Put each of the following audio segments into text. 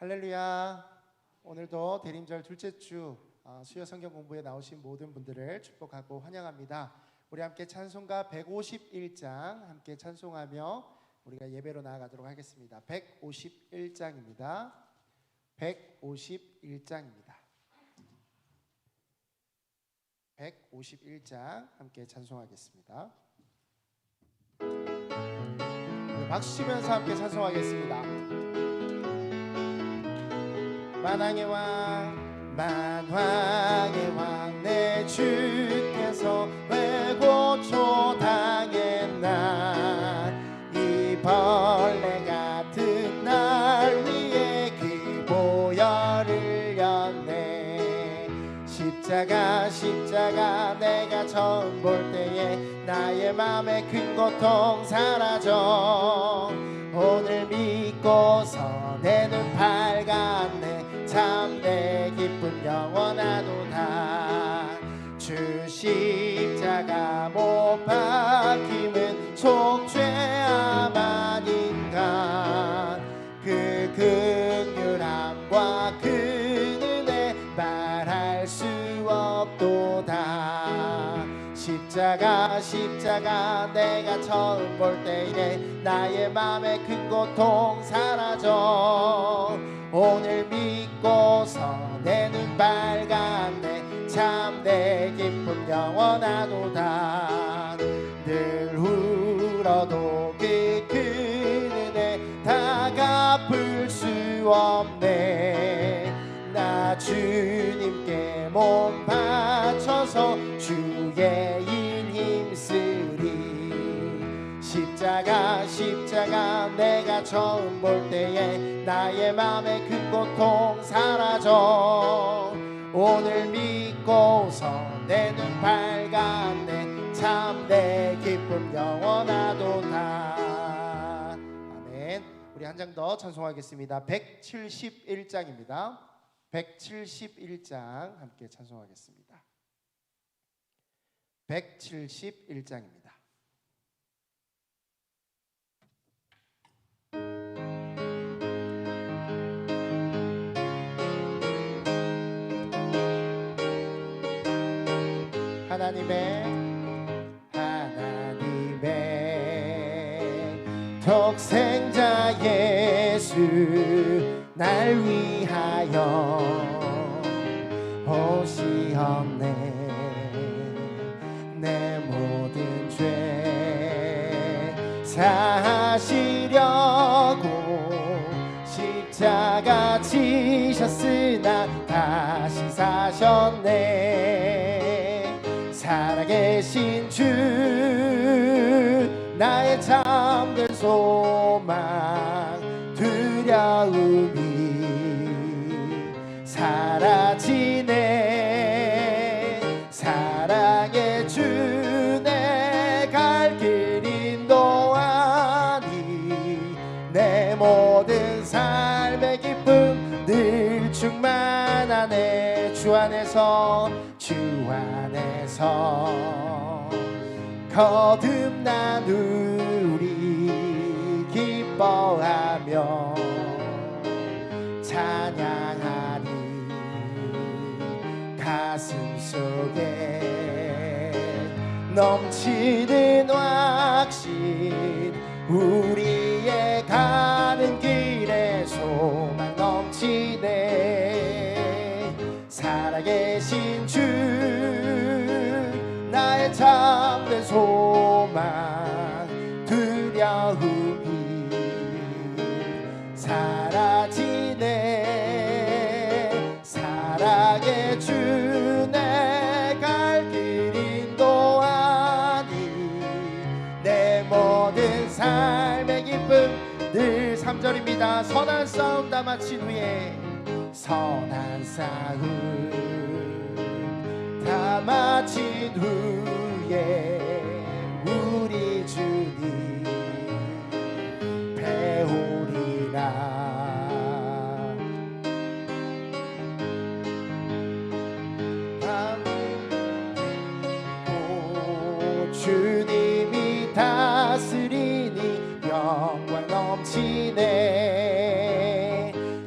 할렐루야. 오늘도 대림절 둘째 주 수요 성경 공부에 나오신 모든 분들을 축복하고 환영합니다. 우리 함께 찬송가 151장 함께 찬송하며 우리가 예배로 나아가도록 하겠습니다. 151장입니다. 151장입니다. 151장 함께 찬송하겠습니다. 박수 치면서 함께 찬송하겠습니다. 만왕의 왕, 만왕의 왕, 내 주께서 왜 고초당했나. 이 벌레 같은 날 위에 그 보혈을 흘렸네. 십자가 내가 처음 볼 때에 나의 맘에 큰 고통 사라져. 오늘 믿고서 내 눈 밝았네. 참 내 기쁨 영원하도다. 주 십자가 못 박힘은 속죄함 아닌가. 그 긍휼함과 그 은혜 말할 수 없도다. 십자가 내가 처음 볼 때에 나의 맘에 큰 고통 사라져. 오늘 믿고서 내 눈 밝았네. 참 내 기쁨 영원하도다. 늘 울어도 그 은혜 다 갚을 수 없네. 나 주님께 몸 바쳐서 주의 일 힘쓰리. 십자가 내가 처음 볼 때에 나의 맘에 큰 고통 사라져. 오늘 믿고서 내 눈 밝았네. 참 내 기쁨 영원하도다. 아멘. 우리 한 장 더 찬송하겠습니다. 171장입니다. 171장 함께 찬송하겠습니다. 171장입니다. 하나님의 독생자 예수 날 위하여 오시었네. 내 모든 죄 사시려고 십자가 지셨으나 다시 사셨네. 살아계신 주 나의 참된 소망. 두려움이 사라지네. 사랑의 주 내 갈 길 인도하니. 내 모든 삶의 기쁨 늘 충만하네. 주 안에서 거듭난 우리 기뻐하며 찬양하리. 가슴 속에 넘치는 확신. 우리의 가는 길에 소망 넘치네. 살아계신 주 나의 참된 소망. 두려움이 사라지네. 사랑의 주 내 갈 길 인도하니. 내 모든 삶의 기쁨 늘 3절입니다. 선한 싸움 다 마친 후에. 선한 싸움 다 마친 후에 우리 주님 배우리라. 주님이 다스리니 영광 넘치네.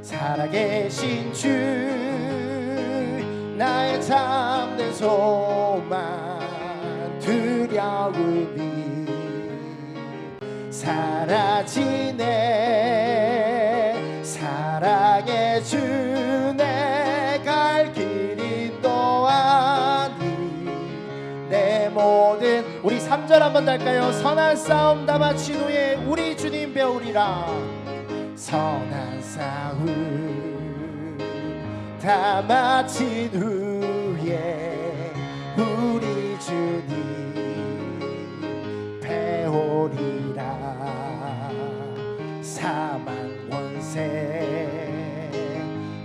살아계 살아계신 주 나의 참된 소망 두려움이 사라지네. 사랑의 주 내 갈 길 인도하니 내 모든 우리 3절 한번 달까요? 선한 싸움 다 마친 후에 우리 주님 배우리라. 선한 싸움 다 마친 후에 우리 주님 배우리라. 사망 원세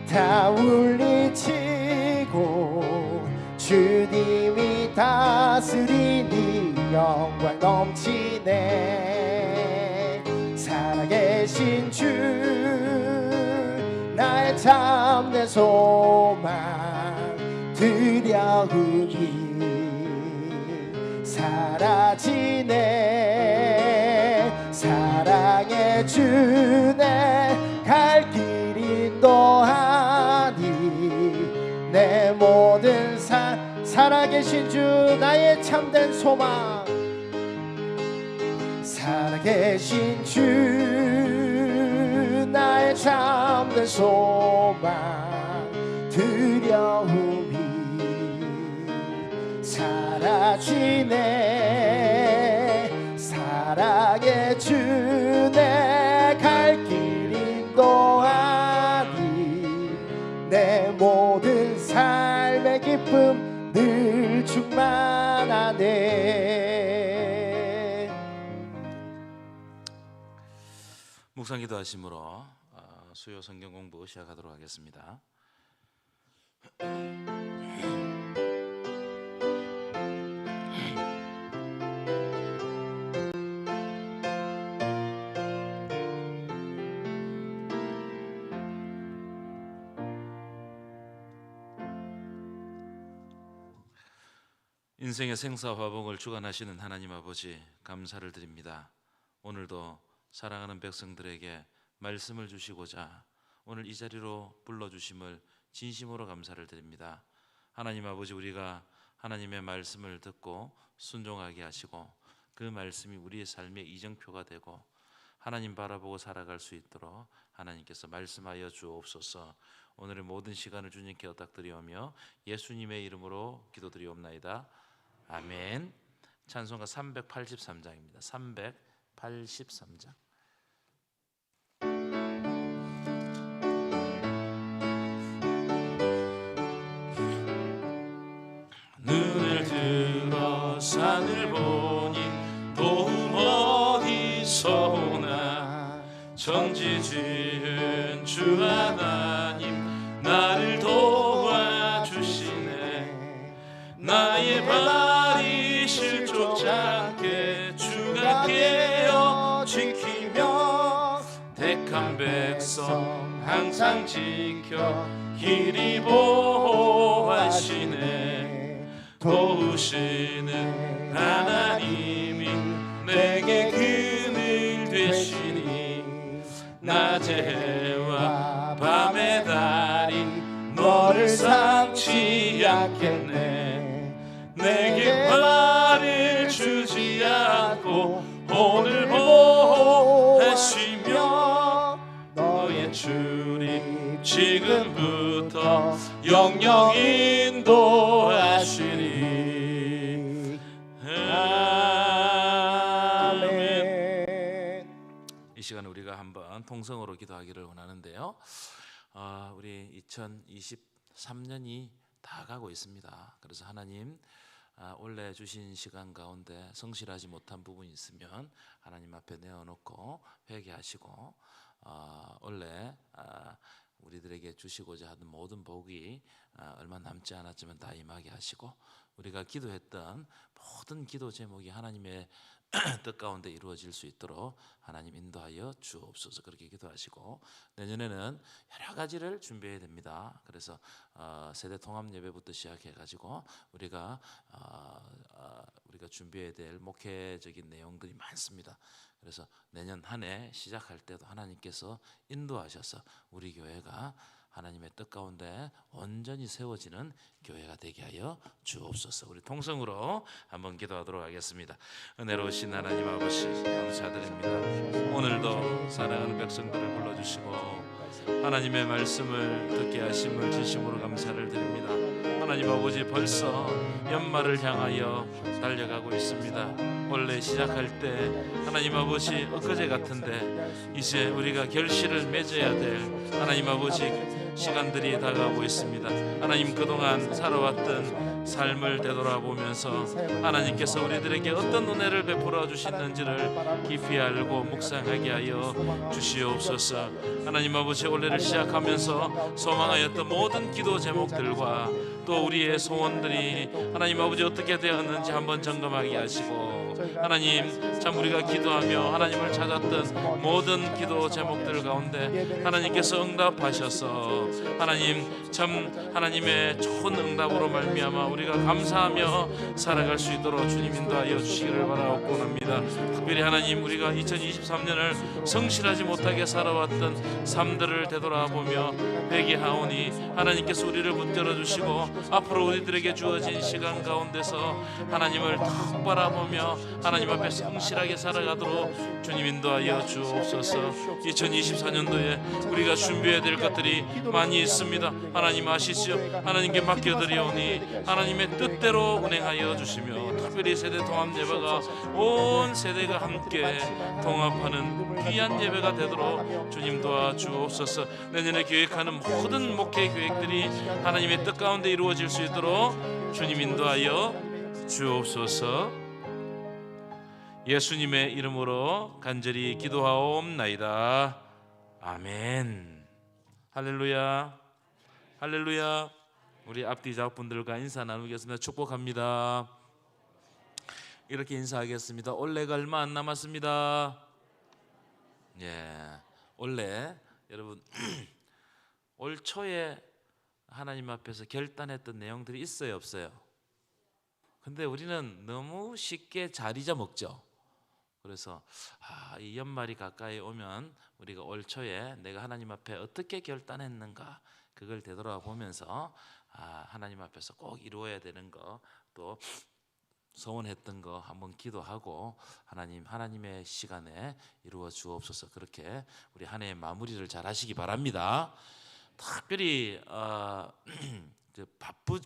다 물리치고 주님이 다스리니 영광 넘치네. 살아계신 주 나의 참된 소망 두려움이 사라지네. 사랑의 주 내 갈 길 인도하니 내 모든 살아계신 주 나의 참된 소망. 살아계신 주 나의 참된 소망 두려움이 사라지네. 사랑의 주 내 갈 길 인도하니 내 모든 삶의 기쁨 늘 충만하네. 묵상 기도하심으로 수요 성경 공부 시작하도록 하겠습니다. 인생의 생사화복을 주관하시는 하나님 아버지, 감사를 드립니다. 오늘도 사랑하는 백성들에게 말씀을 주시고자 오늘 이 자리로 불러주심을 진심으로 감사를 드립니다. 하나님 아버지, 우리가 하나님의 말씀을 듣고 순종하게 하시고 그 말씀이 우리의 삶의 이정표가 되고 하나님 바라보고 살아갈 수 있도록 하나님께서 말씀하여 주옵소서. 오늘의 모든 시간을 주님께 부탁드리오며 예수님의 이름으로 기도드리옵나이다. 아멘. 찬송가 383장입니다. 383장. 눈을 들어 산을 보니 도움 어디서 오나. 천지 지은 주 하나님 나를 도와주시네. 나의 발이 실족지 않게 주가 깨어 지키며 택한 백성 항상 지켜 길이 보호하시네. 도우시는 하나님이 내게 그늘 되시니 낮의 해와 밤의 달이 너를 상치 않겠네. 내게 화를 주지 않고 오늘 보호하시며 너의 주님 지금부터 영영 인도하시니. 아멘. 이 시간에 우리가 한번 통성으로 기도하기를 원하는데요. 우리 2023년이 다 가고 있습니다. 그래서 하나님, 올해 주신 시간 가운데 성실하지 못한 부분이 있으면 하나님 앞에 내어놓고 회개하시고 원래 우리들에게 주시고자 하는 모든 복이 얼마 남지 않았지만 다 임하게 하시고 우리가 기도했던 모든 기도 제목이 하나님의 뜻 가운데 이루어질 수 있도록 하나님 인도하여 주옵소서. 그렇게 기도하시고 내년에는 여러 가지를 준비해야 됩니다. 그래서 세대 통합 예배부터 시작해가지고 우리가 준비해야 될 목회적인 내용들이 많습니다. 그래서 내년 한 해 시작할 때도 하나님께서 인도하셔서 우리 교회가 하나님의 뜻 가운데 온전히 세워지는 교회가 되게 하여 주옵소서. 우리 통성으로 한번 기도하도록 하겠습니다. 은혜로우신 하나님 아버지 감사드립니다. 오늘도 사랑하는 백성들을 불러주시고 하나님의 말씀을 듣게 하심을 진심으로 감사를 드립니다. 하나님 아버지 벌써 연말을 향하여 달려가고 있습니다. 원래 시작할 때 하나님 아버지 엊그제 같은데 이제 우리가 결실을 맺어야 될 하나님 아버지 시간들이 다가오고 있습니다. 하나님 그동안 살아왔던 삶을 되돌아보면서 하나님께서 우리들에게 어떤 은혜를 베풀어 주시는지를 깊이 알고 묵상하게 하여 주시옵소서. 하나님 아버지 올해를 시작하면서 소망하였던 모든 기도 제목들과 또 우리의 소원들이 하나님 아버지 어떻게 되었는지 한번 점검하게 하시고 하나님 참 우리가 기도하며 하나님을 찾았던 모든 기도 제목들 가운데 하나님께서 응답하셔서 하나님 참 하나님의 좋은 응답으로 말미암아 우리가 감사하며 살아갈 수 있도록 주님 인도하여 주시기를 바라옵고 합니다. 특별히 하나님 우리가 2023년을 성실하지 못하게 살아왔던 삶들을 되돌아보며 회개하오니 하나님께서 우리를 붙들어 주시고 앞으로 우리들에게 주어진 시간 가운데서 하나님을 탁 바라보며 하나님 앞에 성실하게 살아가도록 주님 인도하여 주옵소서. 2024년도에 우리가 준비해야 될 것들이 많이 있습니다. 하나님 아시죠? 하나님께 맡겨드리오니 하나님의 뜻대로 운행하여 주시며 특별히 세대 통합 예배가 온 세대가 함께 통합하는 귀한 예배가 되도록 주님 도와주옵소서. 내년에 계획하는 모든 목회 계획들이 하나님의 뜻 가운데 이루어질 수 있도록 주님 인도하여 주옵소서. 예수님의 이름으로 간절히 기도하옵나이다. 아멘. 할렐루야. 할렐루야. 우리 앞뒤 작분들과 인사 나누겠습니다. 축복합니다. 이렇게 인사하겠습니다. 올해가 얼마 안 남았습니다. 예, 올해 여러분 올 초에 하나님 앞에서 결단했던 내용들이 있어요, 없어요? 근데 우리는 너무 쉽게 잘 잊어먹죠. 그래서 이 연말이 가까이 오면 우리가 올 초에 내가 하나님 앞에 어떻게 결단했는가 그걸 되돌아보면서 하나님 앞에서 꼭 이루어야 되는 거 또 소원했던 거 한번 기도하고 하나님의 시간에 이루어 주옵소서. 그렇게 우리 한 해의 마무리를 잘 하시기 바랍니다. 특별히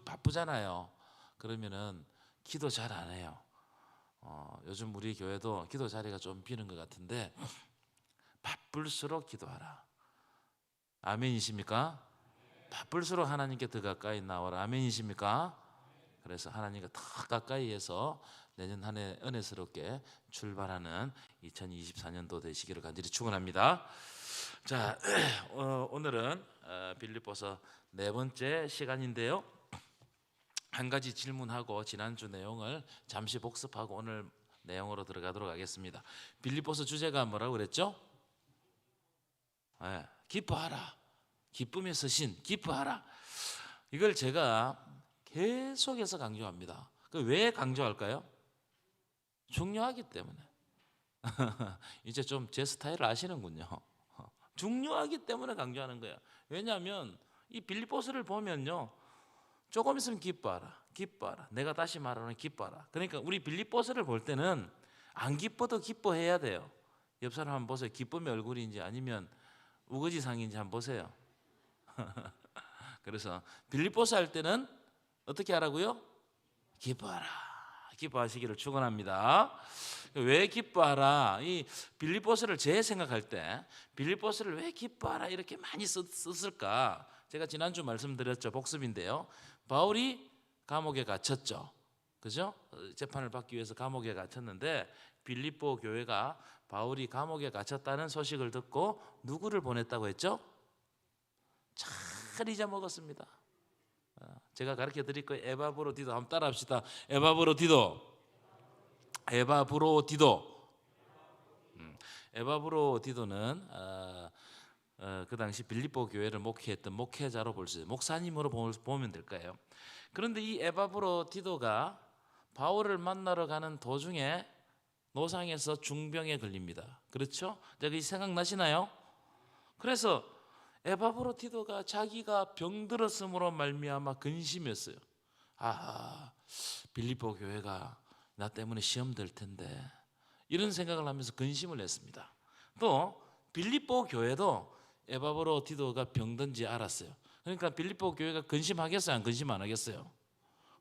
바쁘잖아요. 그러면은 기도 잘 안 해요. 요즘 우리 교회도 기도 자리가 좀 비는 것 같은데 바쁠수록 기도하라. 아멘이십니까? 바쁠수록 하나님께 더 가까이 나와라. 아멘이십니까? 그래서 하나님과 더 가까이해서 내년 한 해 은혜스럽게 출발하는 2024년도 되시기를 간절히 축원합니다. 자, 오늘은 빌립보서 네 번째 시간인데요. 한 가지 질문하고 지난주 내용을 잠시 복습하고 오늘 내용으로 들어가도록 하겠습니다. 빌립보서 주제가 뭐라고 그랬죠? 기뻐하라. 기쁨의 서신, 기뻐하라. 이걸 제가 계속해서 강조합니다. 왜 강조할까요? 중요하기 때문에. 이제 좀 제 스타일을 아시는군요. 중요하기 때문에 강조하는 거예요. 왜냐하면 이 빌립보서를 보면요, 조금 있으면 기뻐하라, 기뻐하라. 내가 다시 말하는 기뻐하라. 그러니까 우리 빌립보서를 볼 때는 안 기뻐도 기뻐해야 돼요. 옆 사람 한번 보세요. 기쁨의 얼굴인지 아니면 우거지상인지 한번 보세요. 그래서 빌립보서 할 때는 어떻게 하라고요? 기뻐하라. 기뻐하시기를 축원합니다. 왜 기뻐하라? 이 빌립보서를 제 생각할 때 빌립보서를 왜 기뻐하라 이렇게 많이 썼을까? 제가 지난주 말씀드렸죠. 복습인데요. 바울이 감옥에 갇혔죠. 그죠? 재판을 받기 위해서 감옥에 갇혔는데 빌립보 교회가 바울이 감옥에 갇혔다는 소식을 듣고 누구를 보냈다고 했죠? 잘 잊어먹었습니다. 제가 가르쳐 드릴 거예요. 에바브로디도 한번 따라합시다. 에바브로디도. 에바브로디도는 그 당시 빌립보 교회를 목회했던 목회자로 볼 수 있어요. 목사님으로 보면 될 거예요. 그런데 이 에바브로디도가 바울을 만나러 가는 도중에 노상에서 중병에 걸립니다. 그렇죠? 이 생각나시나요? 그래서 에바브로티도가 자기가 병들었음으로 말미암아 근심했어요. 아, 빌립보 교회가 나 때문에 시험 될 텐데, 이런 생각을 하면서 근심을 했습니다. 또 빌립보 교회도 에바브로티도가 병든지 알았어요. 그러니까 빌립보 교회가 근심하겠어요? 안 근심 안 하겠어요?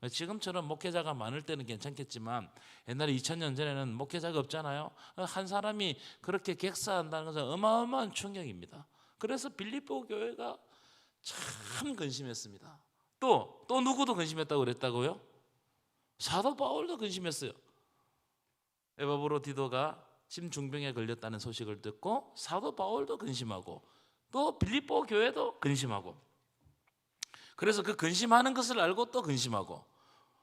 지금처럼 목회자가 많을 때는 괜찮겠지만 옛날에 2000년 전에는 목회자가 없잖아요. 한 사람이 그렇게 객사한다는 것은 어마어마한 충격입니다. 그래서 빌립보 교회가 참 근심했습니다. 또 누구도 근심했다고 그랬다고요? 사도 바울도 근심했어요. 에바브로티도가 심중병에 걸렸다는 소식을 듣고 사도 바울도 근심하고 또 빌립보 교회도 근심하고, 그래서 그 근심하는 것을 알고 또 근심하고,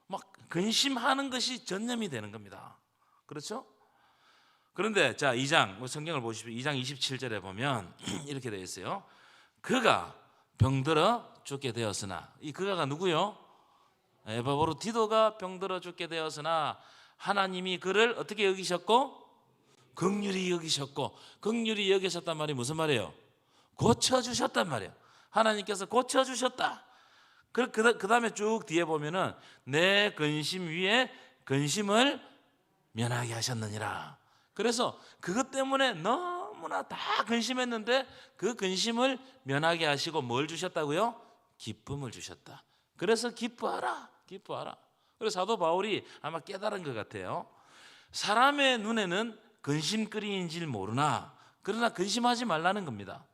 막 근심하는 것이 전념이 되는 겁니다. 그렇죠? 그런데 자, 2장 성경을 보십시오. 2장 27절에 보면 이렇게 되어 있어요. 그가 병들어 죽게 되었으나, 이 그가가 누구요? 에바브로티도가 병들어 죽게 되었으나 하나님이 그를 어떻게 여기셨고? 긍휼히 여기셨고. 긍휼히 여기셨단 말이 무슨 말이에요? 고쳐주셨단 말이에요. 하나님께서 고쳐주셨다. 그 다음에 쭉 뒤에 보면은 내 근심 위에 근심을 면하게 하셨느니라. 그래서 그것 때문에 너무나 다 근심했는데 그 근심을 면하게 하시고 뭘 주셨다고요? 기쁨을 주셨다. 그래서 기뻐하라, 기뻐하라. 그래서 사도 바울이 아마 깨달은 것 같아요. 사람의 눈에는 근심거리인 줄 모르나, 그러나 근심하지 말라는 겁니다.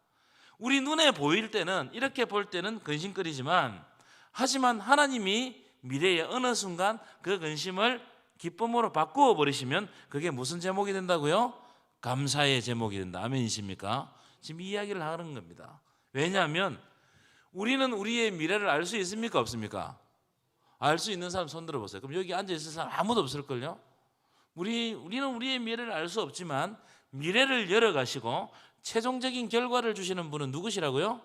우리 눈에 보일 때는, 이렇게 볼 때는 근심거리지만, 하지만 하나님이 미래의 어느 순간 그 근심을 기쁨으로 바꾸어 버리시면 그게 무슨 제목이 된다고요? 감사의 제목이 된다. 아멘이십니까? 지금 이 이야기를 하는 겁니다. 왜냐하면 우리는 우리의 미래를 알 수 있습니까? 없습니까? 알 수 있는 사람 손 들어보세요. 그럼 여기 앉아 있을 사람 아무도 없을걸요? 우리는 우리의 미래를 알 수 없지만 미래를 열어가시고 최종적인 결과를 주시는 분은 누구시라고요?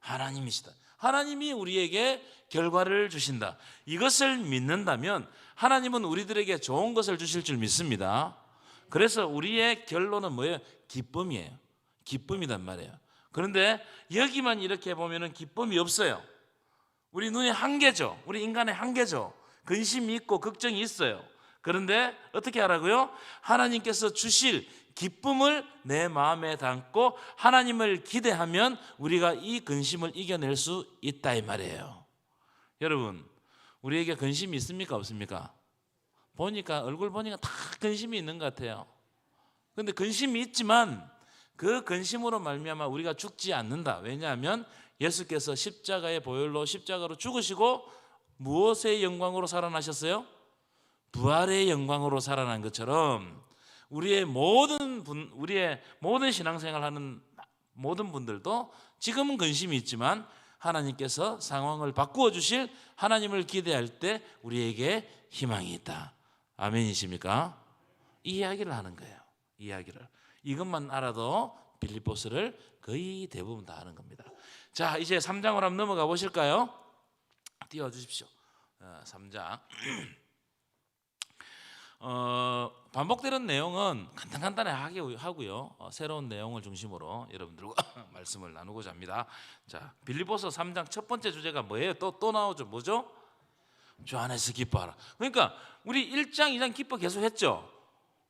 하나님이시다. 하나님이 우리에게 결과를 주신다. 이것을 믿는다면 하나님은 우리들에게 좋은 것을 주실 줄 믿습니다. 그래서 우리의 결론은 뭐예요? 기쁨이에요. 기쁨이란 말이에요. 그런데 여기만 이렇게 보면은 기쁨이 없어요. 우리 눈이 한계죠. 우리 인간의 한계죠. 근심이 있고 걱정이 있어요. 그런데 어떻게 하라고요? 하나님께서 주실 기쁨을 내 마음에 담고 하나님을 기대하면 우리가 이 근심을 이겨낼 수 있다 이 말이에요. 여러분, 우리에게 근심이 있습니까? 없습니까? 보니까 얼굴 보니까 다 근심이 있는 것 같아요. 그런데 근심이 있지만 그 근심으로 말미암아 우리가 죽지 않는다. 왜냐하면 예수께서 십자가의 보혈로 십자가로 죽으시고 무엇의 영광으로 살아나셨어요? 부활의 영광으로 살아난 것처럼 우리의 모든 신앙생활하는 모든 분들도 지금은 근심이 있지만 하나님께서 상황을 바꾸어 주실 하나님을 기대할 때 우리에게 희망이 있다. 아멘이십니까? 이 이야기를 하는 거예요. 이 이야기를. 이것만 알아도 빌립보서를 거의 대부분 다 아는 겁니다. 자, 이제 3장으로 한번 넘어가 보실까요? 띄워주십시오. 3장. 반복되는 내용은 간단하게 하고요. 새로운 내용을 중심으로 여러분들과 말씀을 나누고자 합니다. 자, 빌립보서 3장 첫 번째 주제가 뭐예요? 또 나오죠. 뭐죠? 주 안에서 기뻐하라. 그러니까 우리 1장, 2장 기뻐 계속 했죠.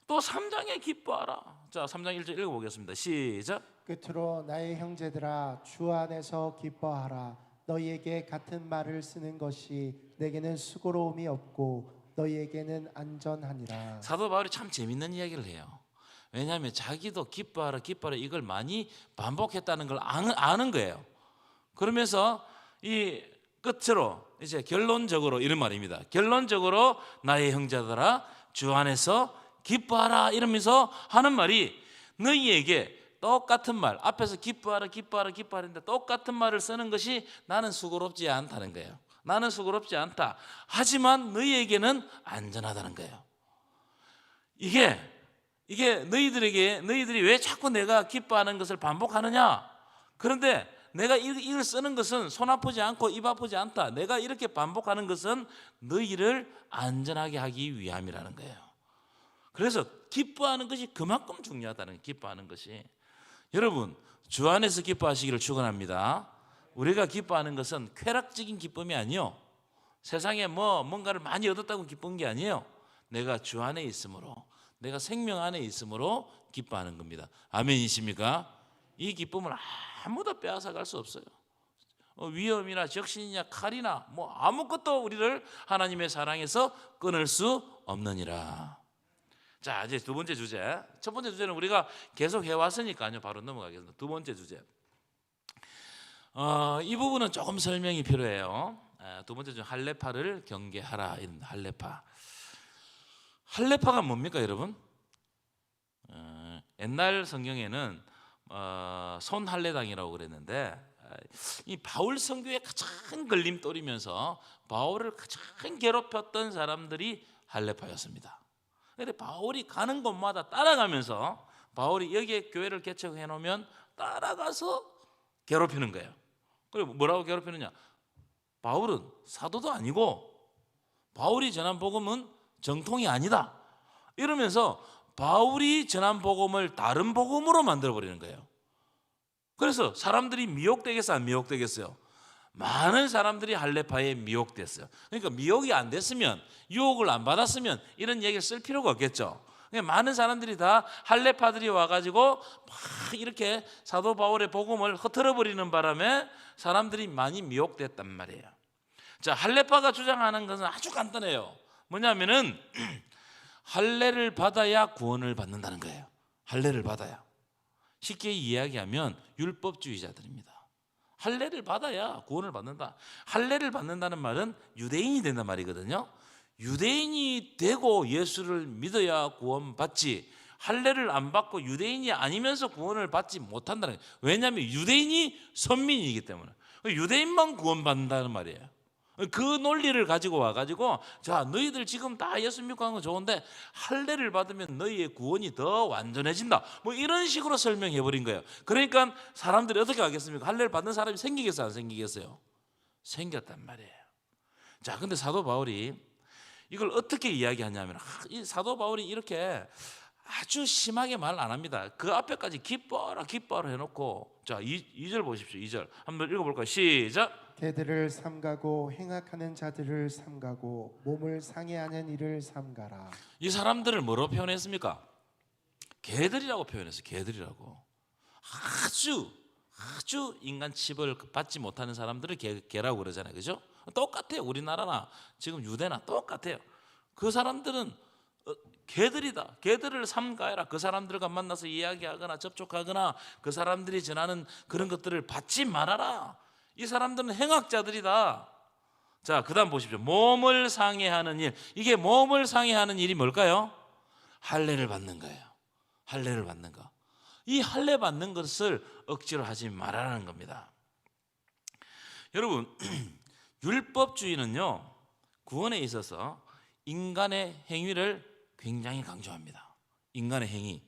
또 3장에 기뻐하라. 자, 3장 1절 읽어보겠습니다. 시작. 끝으로 나의 형제들아, 주 안에서 기뻐하라. 너희에게 같은 말을 쓰는 것이 내게는 수고로움이 없고 너희에게는 안전하니라. 사도 바울이 참 재밌는 이야기를 해요. 왜냐하면 자기도 기뻐하라 기뻐하라 이걸 많이 반복했다는 걸 아는 거예요. 그러면서 이 끝으로 이제 결론적으로 이런 말입니다. 결론적으로 나의 형제들아 주 안에서 기뻐하라 이러면서 하는 말이 너희에게 똑같은 말, 앞에서 기뻐하라 기뻐하라 기뻐하는데 똑같은 말을 쓰는 것이 나는 수고롭지 않다는 거예요. 나는 수고롭지 않다. 하지만 너희에게는 안전하다는 거예요. 이게 너희들이 왜 자꾸 내가 기뻐하는 것을 반복하느냐? 그런데 내가 이걸 쓰는 것은 손 아프지 않고 입 아프지 않다. 내가 이렇게 반복하는 것은 너희를 안전하게 하기 위함이라는 거예요. 그래서 기뻐하는 것이 그만큼 중요하다는 거예요. 기뻐하는 것이. 여러분, 주 안에서 기뻐하시기를 축원합니다. 우리가 기뻐하는 것은 쾌락적인 기쁨이 아니요, 세상에 뭔가를 많이 얻었다고 기쁜 게 아니에요. 내가 주 안에 있으므로, 내가 생명 안에 있으므로 기뻐하는 겁니다. 아멘이십니까? 이 기쁨을 아무도 빼앗아갈 수 없어요. 위험이나 적신이나 칼이나 아무것도 우리를 하나님의 사랑에서 끊을 수 없느니라. 자, 이제 두 번째 주제. 첫 번째 주제는 우리가 계속 해왔으니까요, 바로 넘어가겠습니다. 두 번째 주제. 이 부분은 조금 설명이 필요해요. 두 번째 주제, 할례파를 경계하라. 이런 할례파. 할례파가 뭡니까, 여러분? 옛날 성경에는 손할례당이라고 그랬는데, 이 바울 선교에 가장 걸림돌이면서 바울을 가장 괴롭혔던 사람들이 할례파였습니다. 그런데 바울이 가는 곳마다 따라가면서, 바울이 여기에 교회를 개척해 놓으면 따라가서 괴롭히는 거예요. 그리고 뭐라고 괴롭히느냐? 바울은 사도도 아니고 바울이 전한 복음은 정통이 아니다, 이러면서 바울이 전한 복음을 다른 복음으로 만들어 버리는 거예요. 그래서 사람들이 미혹되겠어요, 안 미혹되겠어요? 많은 사람들이 할례파에 미혹됐어요. 그러니까 미혹이 안 됐으면, 유혹을 안 받았으면 이런 얘기를 쓸 필요가 없겠죠. 그러니까 많은 사람들이 다 할례파들이 와가지고 막 이렇게 사도 바울의 복음을 흩어져 버리는 바람에 사람들이 많이 미혹됐단 말이에요. 자, 할례파가 주장하는 것은 아주 간단해요. 뭐냐면은 할례를 받아야 구원을 받는다는 거예요. 할례를 받아야. 쉽게 이야기하면 율법주의자들입니다. 할례를 받아야 구원을 받는다. 할례를 받는다는 말은 유대인이 된단 말이거든요. 유대인이 되고 예수를 믿어야 구원받지, 할례를 안 받고 유대인이 아니면서 구원을 받지 못한다는 거예요. 왜냐하면 유대인이 선민이기 때문에. 유대인만 구원받는다는 말이에요. 그 논리를 가지고 와가지고, 자, 너희들 지금 다 예수 믿고 하는 건 좋은데 할례를 받으면 너희의 구원이 더 완전해진다, 이런 식으로 설명해 버린 거예요. 그러니까 사람들이 어떻게 하겠습니까? 할례를 받는 사람이 생기겠어요, 안 생기겠어요? 생겼단 말이에요. 자, 근데 사도 바울이 이걸 어떻게 이야기하냐면, 이 사도 바울이 이렇게 아주 심하게 말 안 합니다. 그 앞에까지 기뻐라 기뻐라 해놓고, 자, 2절 보십시오. 2절 한번 읽어볼까요? 시작. 개들을 삼가고 행악하는 자들을 삼가고 몸을 상해하는 일을 삼가라. 이 사람들을 뭐로 표현했습니까? 개들이라고 표현했어요. 개들이라고. 아주 인간 칩을 받지 못하는 사람들을 개라고 그러잖아요, 그죠? 똑같아요. 우리나라나 지금 유대나 똑같아요. 그 사람들은 개들이다. 개들을 삼가해라. 그 사람들과 만나서 이야기하거나 접촉하거나 그 사람들이 전하는 그런 것들을 받지 말아라. 이 사람들은 행악자들이다. 자, 그 다음 보십시오. 몸을 상해하는 일. 이게 몸을 상해하는 일이 뭘까요? 할례를 받는 거예요. 할례를 받는 거. 이 할례 받는 것을 억지로 하지 말아라는 겁니다. 여러분, 율법주의는요, 구원에 있어서 인간의 행위를 굉장히 강조합니다. 인간의 행위.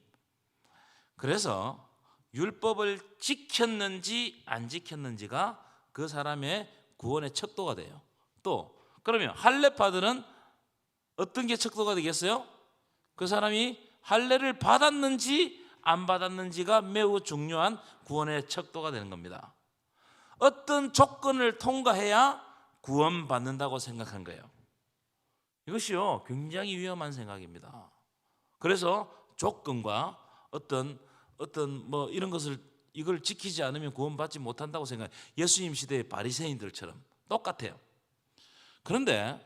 그래서 율법을 지켰는지 안 지켰는지가 그 사람의 구원의 척도가 돼요. 또 그러면 할례파들은 어떤 게 척도가 되겠어요? 그 사람이 할례를 받았는지 안 받았는지가 매우 중요한 구원의 척도가 되는 겁니다. 어떤 조건을 통과해야 구원받는다고 생각한 거예요. 이것이요, 굉장히 위험한 생각입니다. 그래서 조건과 어떤 이런 것을, 이걸 지키지 않으면 구원받지 못한다고 생각해요. 예수님 시대의 바리새인들처럼 똑같아요. 그런데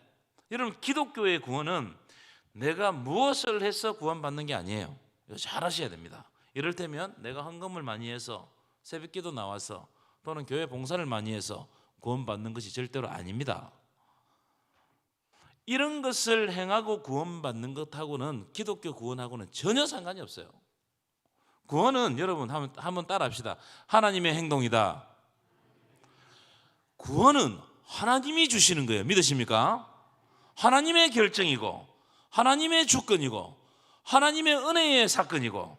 여러분, 기독교의 구원은 내가 무엇을 해서 구원받는 게 아니에요. 이거 잘 아셔야 됩니다. 이를테면 내가 헌금을 많이 해서, 새벽기도 나와서, 또는 교회 봉사를 많이 해서 구원받는 것이 절대로 아닙니다. 이런 것을 행하고 구원받는 것하고는, 기독교 구원하고는 전혀 상관이 없어요. 구원은 여러분 한번 따라합시다. 하나님의 행동이다. 구원은 하나님이 주시는 거예요. 믿으십니까? 하나님의 결정이고 하나님의 주권이고 하나님의 은혜의 사건이고,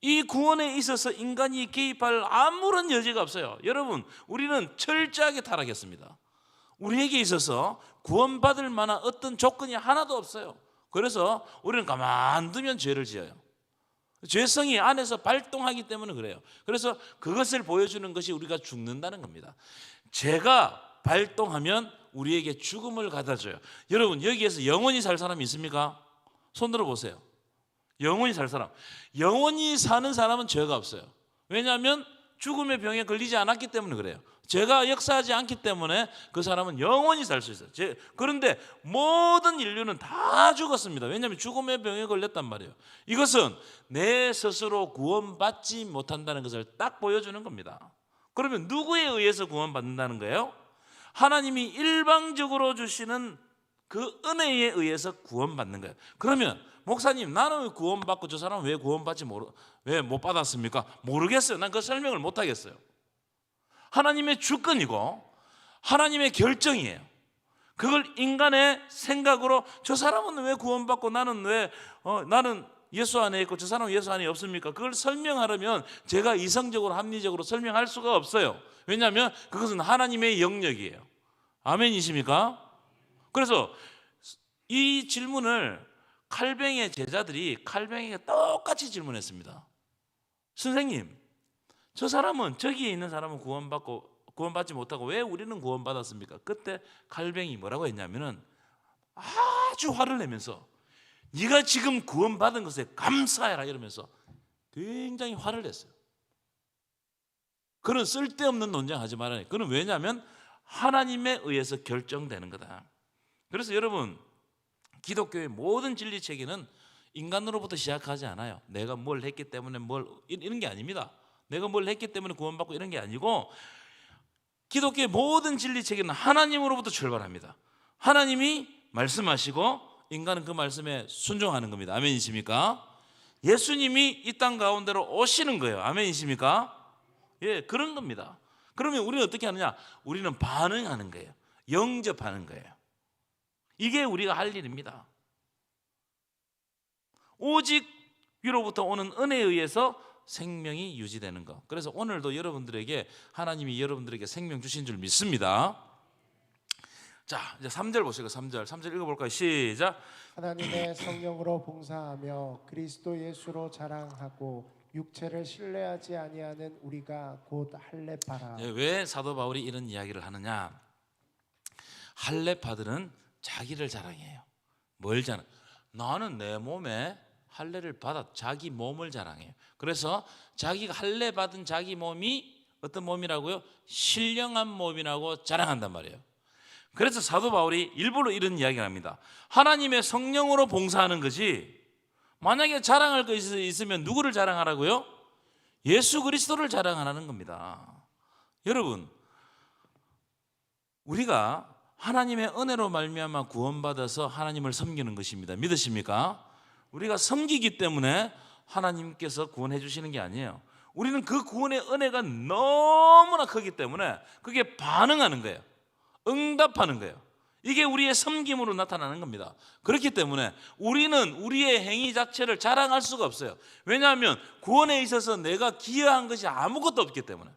이 구원에 있어서 인간이 개입할 아무런 여지가 없어요. 여러분, 우리는 철저하게 타락했습니다. 우리에게 있어서 구원받을 만한 어떤 조건이 하나도 없어요. 그래서 우리는 가만두면 죄를 지어요. 죄성이 안에서 발동하기 때문에 그래요. 그래서 그것을 보여주는 것이 우리가 죽는다는 겁니다. 죄가 발동하면 우리에게 죽음을 가져줘요. 여러분 여기에서 영원히 살 사람이 있습니까? 손 들어보세요. 영원히 살 사람. 영원히 사는 사람은 죄가 없어요. 왜냐하면 죽음의 병에 걸리지 않았기 때문에 그래요. 죄가 역사하지 않기 때문에 그 사람은 영원히 살 수 있어요. 그런데 모든 인류는 다 죽었습니다. 왜냐하면 죽음의 병에 걸렸단 말이에요. 이것은 내 스스로 구원받지 못한다는 것을 딱 보여주는 겁니다. 그러면 누구에 의해서 구원받는다는 거예요? 하나님이 일방적으로 주시는 그 은혜에 의해서 구원받는 거예요. 그러면 목사님 나는 왜 구원받고 저 사람은 왜 구원받지 왜 못 받았습니까? 모르겠어요. 난 그 설명을 못 하겠어요. 하나님의 주권이고 하나님의 결정이에요. 그걸 인간의 생각으로 저 사람은 왜 구원받고 나는 왜 나는 예수 안에 있고 저 사람은 예수 안에 없습니까? 그걸 설명하려면 제가 이성적으로 합리적으로 설명할 수가 없어요. 왜냐하면 그것은 하나님의 영역이에요. 아멘이십니까? 그래서 이 질문을 칼뱅의 제자들이 칼뱅에게 똑같이 질문했습니다. 선생님, 저 사람은 저기에 있는 사람은 구원받지 못하고 왜 우리는 구원받았습니까? 그때 칼뱅이 뭐라고 했냐면은 아주 화를 내면서 네가 지금 구원받은 것에 감사해라 이러면서 굉장히 화를 냈어요. 그런 쓸데없는 논쟁하지 말아요. 그는 왜냐하면 하나님에 의해서 결정되는 거다. 그래서 여러분 기독교의 모든 진리 체계는 인간으로부터 시작하지 않아요. 내가 뭘 했기 때문에 이런 게 아닙니다. 내가 뭘 했기 때문에 구원받고 이런 게 아니고 기독교의 모든 진리 체계는 하나님으로부터 출발합니다. 하나님이 말씀하시고 인간은 그 말씀에 순종하는 겁니다. 아멘이십니까? 예수님이 이 땅 가운데로 오시는 거예요. 아멘이십니까? 예, 그런 겁니다. 그러면 우리는 어떻게 하느냐? 우리는 반응하는 거예요. 영접하는 거예요. 이게 우리가 할 일입니다. 오직 위로부터 오는 은혜에 의해서 생명이 유지되는 것. 그래서 오늘도 여러분들에게 하나님이 여러분들에게 생명 주신 줄 믿습니다. 자, 이제 3절 보시고 3절 읽어볼까요? 시작. 하나님의 성령으로 봉사하며 그리스도 예수로 자랑하고 육체를 신뢰하지 아니하는 우리가 곧 할례파라. 왜 사도 바울이 이런 이야기를 하느냐? 할례파들은 자기를 자랑해요. 뭘 자랑? 나는 내 몸에 할례를 받아 자기 몸을 자랑해요. 그래서 자기가 할례 받은 자기 몸이 어떤 몸이라고요? 신령한 몸이라고 자랑한단 말이에요. 그래서 사도 바울이 일부러 이런 이야기를 합니다. 하나님의 성령으로 봉사하는 것이 만약에 자랑할 것이 있으면 누구를 자랑하라고요? 예수 그리스도를 자랑하라는 겁니다. 여러분, 우리가 하나님의 은혜로 말미암아 구원받아서 하나님을 섬기는 것입니다. 믿으십니까? 우리가 섬기기 때문에 하나님께서 구원해 주시는 게 아니에요. 우리는 그 구원의 은혜가 너무나 크기 때문에 그게 반응하는 거예요. 응답하는 거예요. 이게 우리의 섬김으로 나타나는 겁니다. 그렇기 때문에 우리는 우리의 행위 자체를 자랑할 수가 없어요. 왜냐하면 구원에 있어서 내가 기여한 것이 아무것도 없기 때문에.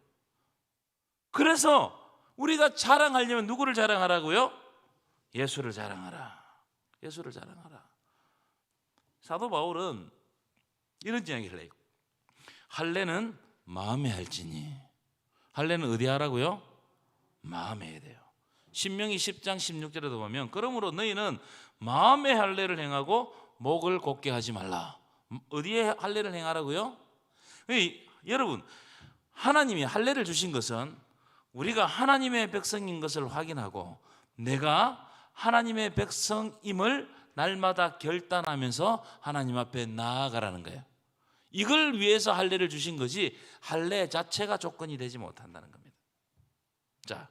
그래서 우리가 자랑하려면 누구를 자랑하라고요? 예수를 자랑하라. 예수를 자랑하라. 사도 바울은 이런 이야기를 해요. 할례는 마음에 할지니. 할례는 어디 하라고요? 마음에 해야 돼요. 신명기 10장 16절에도 보면 그러므로 너희는 마음의 할례를 행하고 목을 곧게 하지 말라. 어디에 할례를 행하라고요? 여러분, 하나님이 할례를 주신 것은 우리가 하나님의 백성인 것을 확인하고 내가 하나님의 백성임을 날마다 결단하면서 하나님 앞에 나아가라는 거예요. 이걸 위해서 할례를 주신 것이 할례 자체가 조건이 되지 못한다는 겁니다. 자,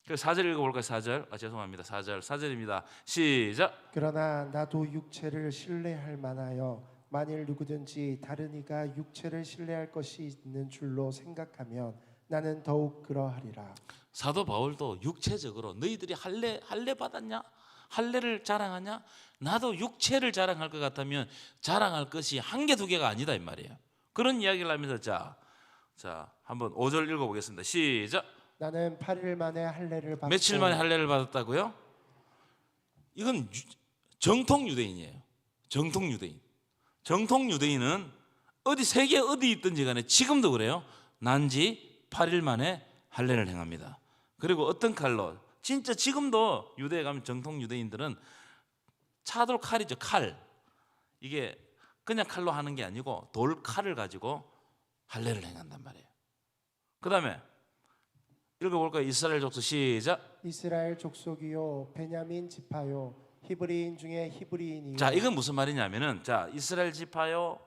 그 4절 읽어볼까요? 4절. 죄송합니다. 4절입니다. 시작. 그러나 나도 육체를 신뢰할 만하여 만일 누구든지 다른 이가 육체를 신뢰할 것이 있는 줄로 생각하면 나는 더욱 그러하리라. 사도 바울도 육체적으로 너희들이 할례 받았냐? 할례를 자랑하냐? 나도 육체를 자랑할 것 같다면 자랑할 것이 한 개 두 개가 아니다 이 말이에요. 그런 이야기를 하면서 자 한번 5절 읽어보겠습니다. 시작. 나는 8일 만에 할례를 받고 며칠 만에 할례를 받았다고요? 이건 정통 유대인이에요. 정통 유대인. 정통 유대인은 어디 세계 어디 있든지 간에 지금도 그래요. 난지 8일 만에 할례를 행합니다. 그리고 어떤 칼로? 진짜 지금도 유대에 가면 정통 유대인들은 차돌 칼이죠. 칼. 이게 그냥 칼로 하는 게 아니고 돌칼을 가지고 할례를 행한단 말이에요. 그 다음에 읽어볼까요? 이스라엘 족속 시작. 이스라엘 족속이요 베냐민 지파요 히브리인 중에 히브리인이요. 자, 이건 무슨 말이냐면은, 자, 이스라엘 지파요,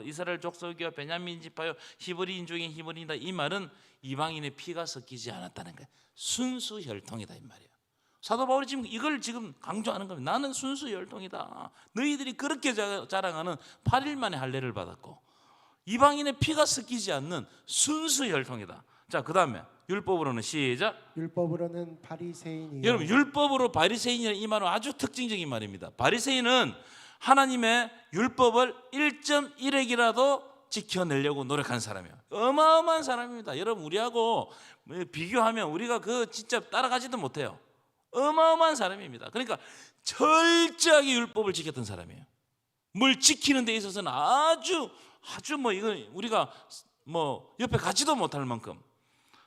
이스라엘 족속이요 베냐민 지파요 히브리인 중에 히브리인이다. 이 말은 이방인의 피가 섞이지 않았다는 거예요. 순수 혈통이다 이 말이에요. 사도 바울이 지금 이걸 지금 강조하는 겁니다. 나는 순수 혈통이다. 너희들이 그렇게 자랑하는 8일 만에 할례를 받았고 이방인의 피가 섞이지 않는 순수 혈통이다. 자, 그 다음에 율법으로는 시작. 율법으로는 바리새인이요. 여러분, 율법으로 바리새인이라는 이 말은 아주 특징적인 말입니다. 바리새인은 하나님의 율법을 1.1획이라도 지켜내려고 노력한 사람이에요. 어마어마한 사람입니다. 여러분, 우리하고 비교하면 우리가 그 진짜 따라가지도 못해요. 어마어마한 사람입니다. 그러니까 철저하게 율법을 지켰던 사람이에요. 뭘 지키는 데 있어서는 아주 뭐 이건 우리가 뭐 옆에 가지도 못할 만큼.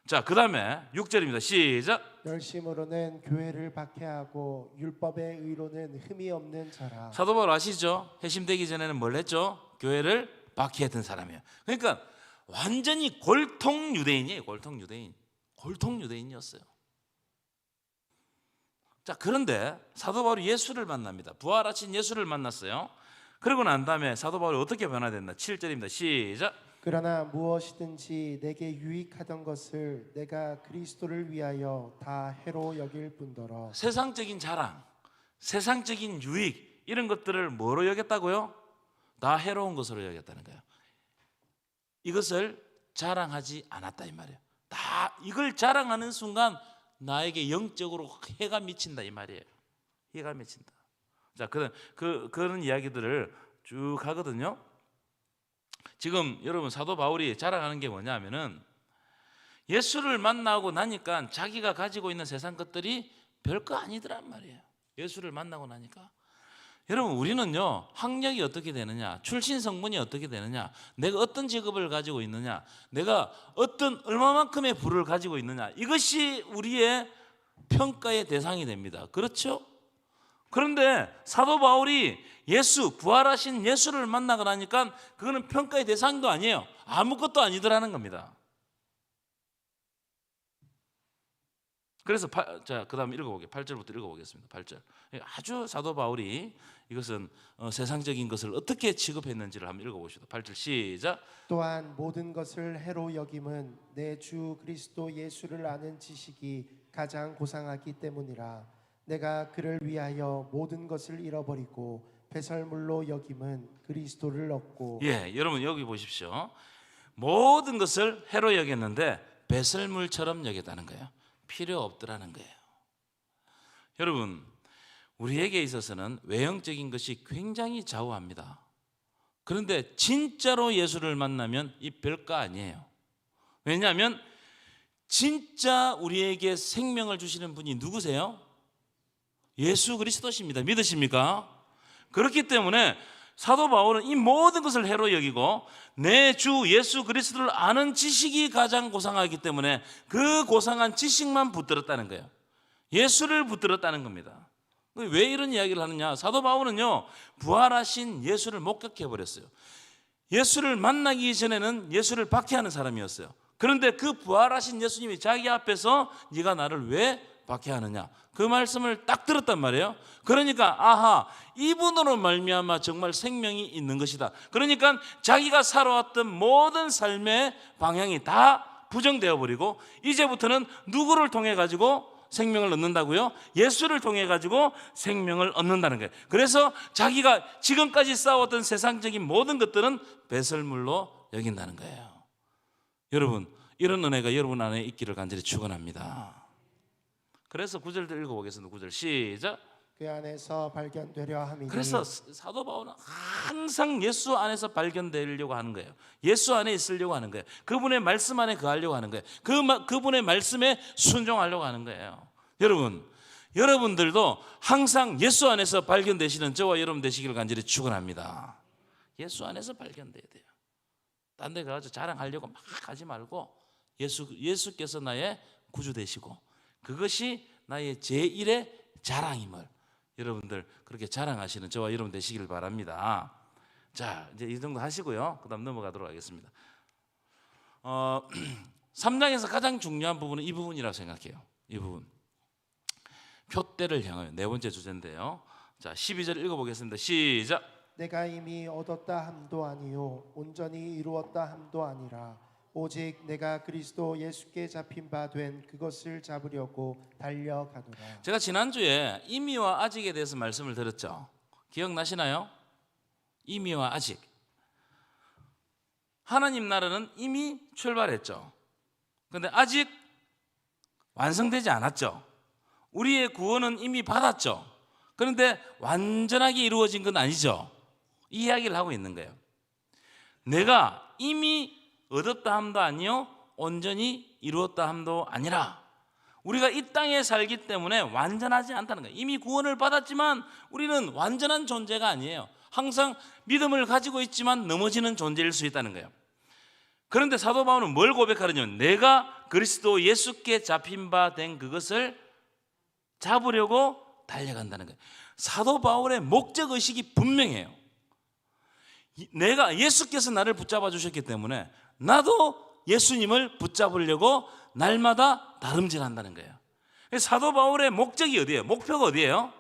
자, 그 다음에 6절입니다. 시작. 열심으로는 교회를 박해하고 율법의 의로는 흠이 없는 자라. 사도 바울 아시죠? 회심되기 전에는 뭘 했죠? 교회를 박해했던 사람이에요. 그러니까 완전히 골통 유대인이에요. 골통 유대인. 골통 유대인이었어요. 자, 그런데 사도 바울이 예수를 만납니다. 부활하신 예수를 만났어요. 그러고 난 다음에 사도 바울이 어떻게 변화됐나? 7절입니다. 시작. 그러나 무엇이든지 내게 유익하던 것을 내가 그리스도를 위하여 다 해로 여길 뿐더러. 세상적인 자랑, 세상적인 유익 이런 것들을 뭐로 여겼다고요? 다 해로운 것으로 여겼다는 거예요. 이것을 자랑하지 않았다 이 말이에요. 다 이걸 자랑하는 순간 나에게 영적으로 해가 미친다 이 말이에요. 해가 미친다. 자, 그런 이야기들을 쭉 하거든요. 지금 여러분 사도 바울이 자랑하는 게 뭐냐면은 예수를 만나고 나니까 자기가 가지고 있는 세상 것들이 별거 아니더란 말이에요. 예수를 만나고 나니까. 여러분, 우리는요, 학력이 어떻게 되느냐, 출신 성분이 어떻게 되느냐, 내가 어떤 직업을 가지고 있느냐, 내가 어떤 얼마만큼의 부를 가지고 있느냐, 이것이 우리의 평가의 대상이 됩니다. 그렇죠? 그런데 사도 바울이 예수, 부활하신 예수를 만나고 나니까 그거는 평가의 대상도 아니에요. 아무것도 아니더라는 겁니다. 그래서 그 다음에 읽어보겠습니다. 8절부터 읽어보겠습니다. 8절. 아주 사도 바울이 이것은 세상적인 것을 어떻게 취급했는지를 한번 읽어보시죠. 8절 시작. 또한 모든 것을 해로 여김은 내 주 그리스도 예수를 아는 지식이 가장 고상하기 때문이라. 내가 그를 위하여 모든 것을 잃어버리고 배설물로 여김은 그리스도를 얻고. 예, 여러분 여기 보십시오. 모든 것을 해로 여겼는데 배설물처럼 여겼다는 거예요. 필요 없더라는 거예요. 여러분, 우리에게 있어서는 외형적인 것이 굉장히 좌우합니다. 그런데 진짜로 예수를 만나면 이 별거 아니에요. 왜냐하면 진짜 우리에게 생명을 주시는 분이 누구세요? 예수 그리스도십니다. 믿으십니까? 그렇기 때문에 사도 바울은 이 모든 것을 해로 여기고 내 주 예수 그리스도를 아는 지식이 가장 고상하기 때문에 그 고상한 지식만 붙들었다는 거예요. 예수를 붙들었다는 겁니다. 왜 이런 이야기를 하느냐? 사도 바울은요, 부활하신 예수를 목격해 버렸어요. 예수를 만나기 전에는 예수를 박해하는 사람이었어요. 그런데 그 부활하신 예수님이 자기 앞에서 네가 나를 왜 박해하느냐, 그 말씀을 딱 들었단 말이에요. 그러니까 아하, 이분으로 말미암아 정말 생명이 있는 것이다. 그러니까 자기가 살아왔던 모든 삶의 방향이 다 부정되어 버리고 이제부터는 누구를 통해 가지고 생명을 얻는다고요? 예수를 통해 가지고 생명을 얻는다는 거예요. 그래서 자기가 지금까지 쌓아왔던 세상적인 모든 것들은 배설물로 여긴다는 거예요. 여러분, 이런 은혜가 여러분 안에 있기를 간절히 축원합니다. 그래서 9절도 읽어보겠습니다. 9절 시작. 그 안에서 발견되려 함이니. 그래서 사도 바울은 항상 예수 안에서 발견되려고 하는 거예요. 예수 안에 있으려고 하는 거예요. 그분의 말씀 안에 거하려고 하는 거예요. 그분의 말씀에 순종하려고 하는 거예요. 여러분들도 항상 예수 안에서 발견되시는 저와 여러분 되시기를 간절히 축원합니다. 예수 안에서 발견돼야 돼요. 딴 데 가서 자랑하려고 막 하지 말고 예수께서 나의 구주 되시고 그것이 나의 제1의 자랑임을 여러분들 그렇게 자랑하시는 저와 여러분 되시길 바랍니다. 자, 이제 이 정도 하시고요. 그다음 넘어가도록 하겠습니다. 3장에서 가장 중요한 부분은 이 부분이라고 생각해요. 이 부분. 표대를 향하여 네 번째 주제인데요. 자, 12절 읽어보겠습니다. 시작. 내가 이미 얻었다 함도 아니요 온전히 이루었다 함도 아니라 오직 내가 그리스도 예수께 잡힌 바 된 그것을 잡으려고 달려가노라. 제가 지난주에 이미와 아직에 대해서 말씀을 드렸죠. 기억나시나요? 이미와 아직. 하나님 나라는 이미 출발했죠. 그런데 아직 완성되지 않았죠. 우리의 구원은 이미 받았죠. 그런데 완전하게 이루어진 건 아니죠. 이 이야기를 하고 있는 거예요. 내가 이미 얻었다 함도 아니요 온전히 이루었다 함도 아니라 우리가 이 땅에 살기 때문에 완전하지 않다는 거예요. 이미 구원을 받았지만 우리는 완전한 존재가 아니에요. 항상 믿음을 가지고 있지만 넘어지는 존재일 수 있다는 거예요. 그런데 사도 바울은 뭘 고백하느냐면 내가 그리스도 예수께 잡힌 바 된 그것을 잡으려고 달려간다는 거예요. 사도 바울의 목적의식이 분명해요. 내가 예수께서 나를 붙잡아 주셨기 때문에 나도 예수님을 붙잡으려고 날마다 다름질한다는 거예요. 사도 바울의 목적이 어디예요? 목표가 어디예요?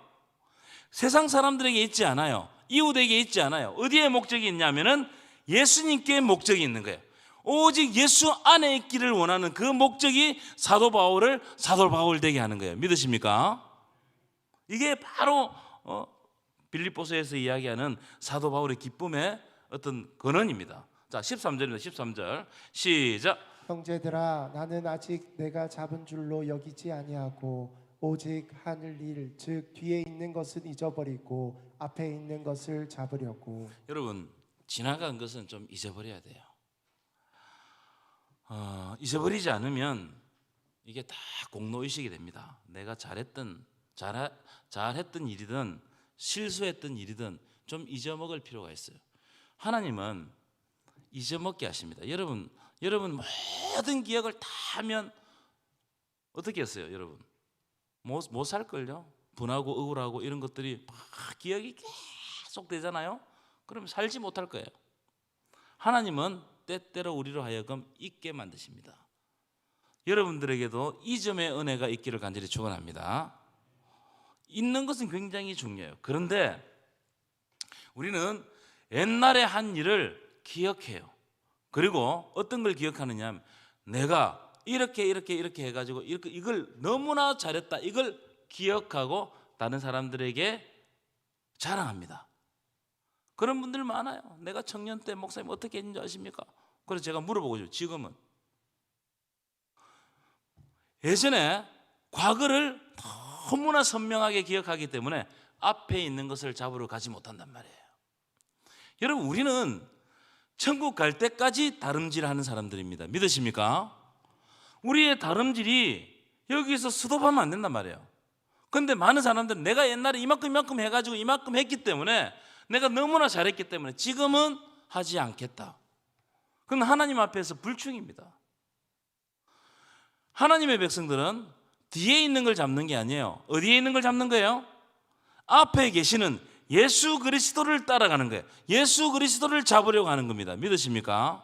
세상 사람들에게 있지 않아요. 이웃에게 있지 않아요. 어디에 목적이 있냐면은 예수님께 목적이 있는 거예요. 오직 예수 안에 있기를 원하는 그 목적이 사도 바울을 사도 바울 되게 하는 거예요. 믿으십니까? 이게 바로 빌립보서에서 이야기하는 사도 바울의 기쁨의 어떤 근원입니다. 자, 13절입니다. 13절 시작. 형제들아 나는 아직 내가 잡은 줄로 여기지 아니하고 오직 하늘 일 즉 뒤에 있는 것은 잊어버리고 앞에 있는 것을 잡으려고. 여러분 지나간 것은 좀 잊어버려야 돼요. 잊어버리지 않으면 이게 다 공로의식이 됩니다. 내가 잘했던 일이든 실수했던 일이든 좀 잊어먹을 필요가 있어요. 하나님은 잊어먹게 하십니다. 여러분 모든 기억을 다 하면 어떻게 했어요? 여러분 못 살걸요? 분하고 억울하고 이런 것들이 막 기억이 계속 되잖아요. 그러면 살지 못할 거예요. 하나님은 때때로 우리로 하여금 잊게 만드십니다. 여러분들에게도 이 점의 은혜가 있기를 간절히 축원합니다. 잊는 것은 굉장히 중요해요. 그런데 우리는 옛날에 한 일을 기억해요. 그리고 어떤 걸 기억하느냐 하면 내가 이렇게 해가지고 이걸 너무나 잘했다 이걸 기억하고 다른 사람들에게 자랑합니다. 그런 분들 많아요. 내가 청년 때 목사님 어떻게 했는지 아십니까? 그래서 제가 물어보고 싶어요. 지금은 예전에 과거를 너무나 선명하게 기억하기 때문에 앞에 있는 것을 잡으러 가지 못한단 말이에요. 여러분 우리는 천국 갈 때까지 다름질하는 사람들입니다. 믿으십니까? 우리의 다름질이 여기서 스톱하면 안 된단 말이에요. 그런데 많은 사람들은 내가 옛날에 이만큼 해가지고 이만큼 했기 때문에 내가 너무나 잘했기 때문에 지금은 하지 않겠다. 그건 하나님 앞에서 불충입니다. 하나님의 백성들은 뒤에 있는 걸 잡는 게 아니에요. 어디에 있는 걸 잡는 거예요? 앞에 계시는 예수 그리스도를 따라가는 거예요. 예수 그리스도를 잡으려고 하는 겁니다. 믿으십니까?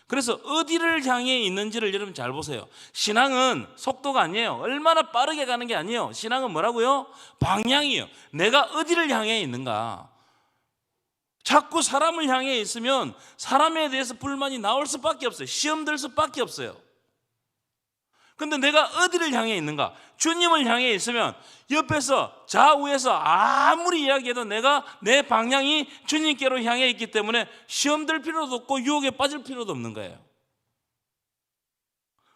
그래서 어디를 향해 있는지를 여러분 잘 보세요. 신앙은 속도가 아니에요. 얼마나 빠르게 가는 게 아니에요. 신앙은 뭐라고요? 방향이에요. 내가 어디를 향해 있는가? 자꾸 사람을 향해 있으면 사람에 대해서 불만이 나올 수밖에 없어요. 시험 들 수밖에 없어요. 근데 내가 어디를 향해 있는가? 주님을 향해 있으면 옆에서 좌우에서 아무리 이야기해도 내가 내 방향이 주님께로 향해 있기 때문에 시험 들 필요도 없고 유혹에 빠질 필요도 없는 거예요.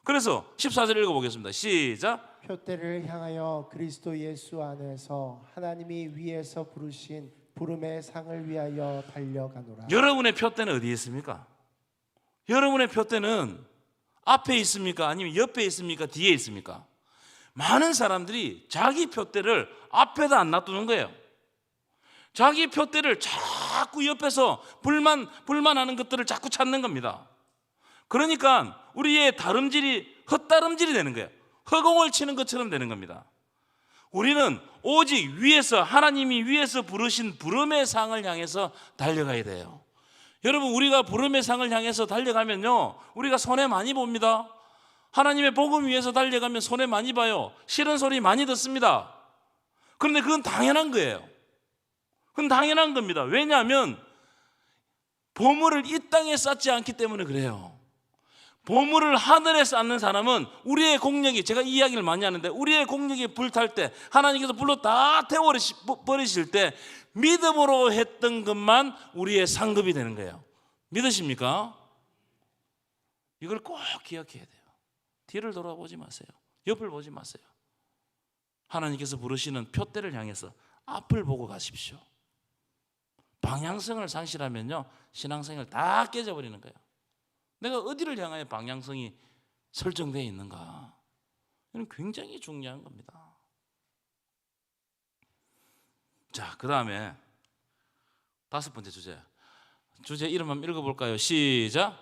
그래서 14절 읽어보겠습니다. 시작. 표대를 향하여 그리스도 예수 안에서 하나님이 위에서 부르신 부름의 상을 위하여 달려가노라. 여러분의 표대는 어디에 있습니까? 여러분의 표대는 앞에 있습니까? 아니면 옆에 있습니까? 뒤에 있습니까? 많은 사람들이 자기 표대를 앞에다 안 놔두는 거예요. 자기 표대를 저 자꾸 옆에서 불만하는 것들을 자꾸 찾는 겁니다. 그러니까 우리의 다름질이 헛다름질이 되는 거예요. 허공을 치는 것처럼 되는 겁니다. 우리는 오직 위에서, 하나님이 위에서 부르신 부름의 상을 향해서 달려가야 돼요. 여러분, 우리가 부름의 상을 향해서 달려가면요, 우리가 손해 많이 봅니다. 하나님의 복음 위에서 달려가면 손해 많이 봐요. 싫은 소리 많이 듣습니다. 그런데 그건 당연한 거예요. 그건 당연한 겁니다. 왜냐하면 보물을 이 땅에 쌓지 않기 때문에 그래요. 보물을 하늘에 쌓는 사람은 우리의 공력이, 제가 이 이야기를 많이 하는데, 우리의 공력이 불탈 때, 하나님께서 불로 다 태워버리실 때 믿음으로 했던 것만 우리의 상급이 되는 거예요. 믿으십니까? 이걸 꼭 기억해야 돼요. 뒤를 돌아보지 마세요. 옆을 보지 마세요. 하나님께서 부르시는 표대를 향해서 앞을 보고 가십시오. 방향성을 상실하면요, 신앙생활 다 깨져버리는 거예요. 내가 어디를 향하여 방향성이 설정되어 있는가, 이건 굉장히 중요한 겁니다. 자, 그 다음에 5번째 주제 이름 한번 읽어볼까요? 시작.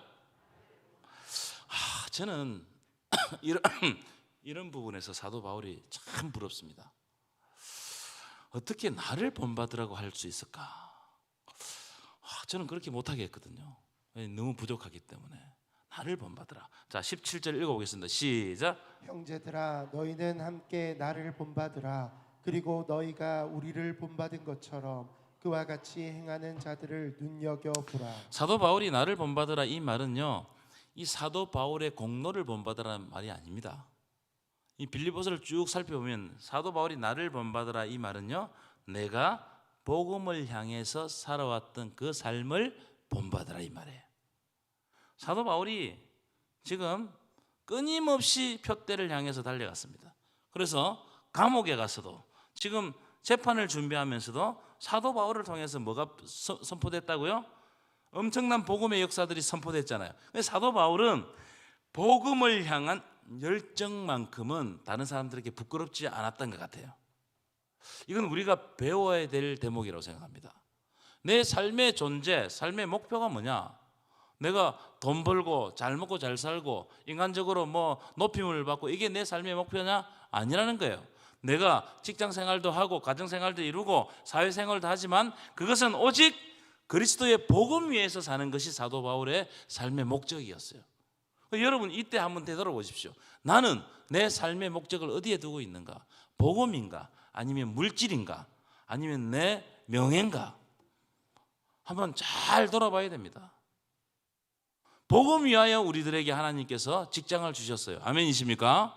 저는 이런 부분에서 사도 바울이 참 부럽습니다. 어떻게 나를 본받으라고 할 수 있을까? 저는 그렇게 못하게 했거든요. 너무 부족하기 때문에. 나를 본받으라. 자, 17절 읽어보겠습니다. 시작. 형제들아, 너희는 함께 나를 본받으라. 그리고 너희가 우리를 본받은 것처럼 그와 같이 행하는 자들을 눈여겨보라. 사도 바울이 나를 본받으라, 이 말은요, 이 사도 바울의 공로를 본받으라는 말이 아닙니다. 이 빌립보서를 쭉 살펴보면 사도 바울이 나를 본받으라, 이 말은요, 내가 복음을 향해서 살아왔던 그 삶을 본받으라, 이 말이에요. 사도 바울이 지금 끊임없이 표대를 향해서 달려갔습니다. 그래서 감옥에 가서도, 지금 재판을 준비하면서도 사도 바울을 통해서 뭐가 선포됐다고요? 엄청난 복음의 역사들이 선포됐잖아요. 사도 바울은 복음을 향한 열정만큼은 다른 사람들에게 부끄럽지 않았던 것 같아요. 이건 우리가 배워야 될 대목이라고 생각합니다. 내 삶의 존재, 삶의 목표가 뭐냐? 내가 돈 벌고 잘 먹고 잘 살고 인간적으로 뭐 높임을 받고 이게 내 삶의 목표냐? 아니라는 거예요. 내가 직장 생활도 하고 가정 생활도 이루고 사회 생활도 하지만 그것은 오직 그리스도의 복음 위에서 사는 것이 사도 바울의 삶의 목적이었어요. 여러분, 이때 한번 되돌아보십시오. 나는 내 삶의 목적을 어디에 두고 있는가? 복음인가? 아니면 물질인가? 아니면 내 명예인가? 한번 잘 돌아봐야 됩니다. 복음 위하여 우리들에게 하나님께서 직장을 주셨어요. 아멘이십니까?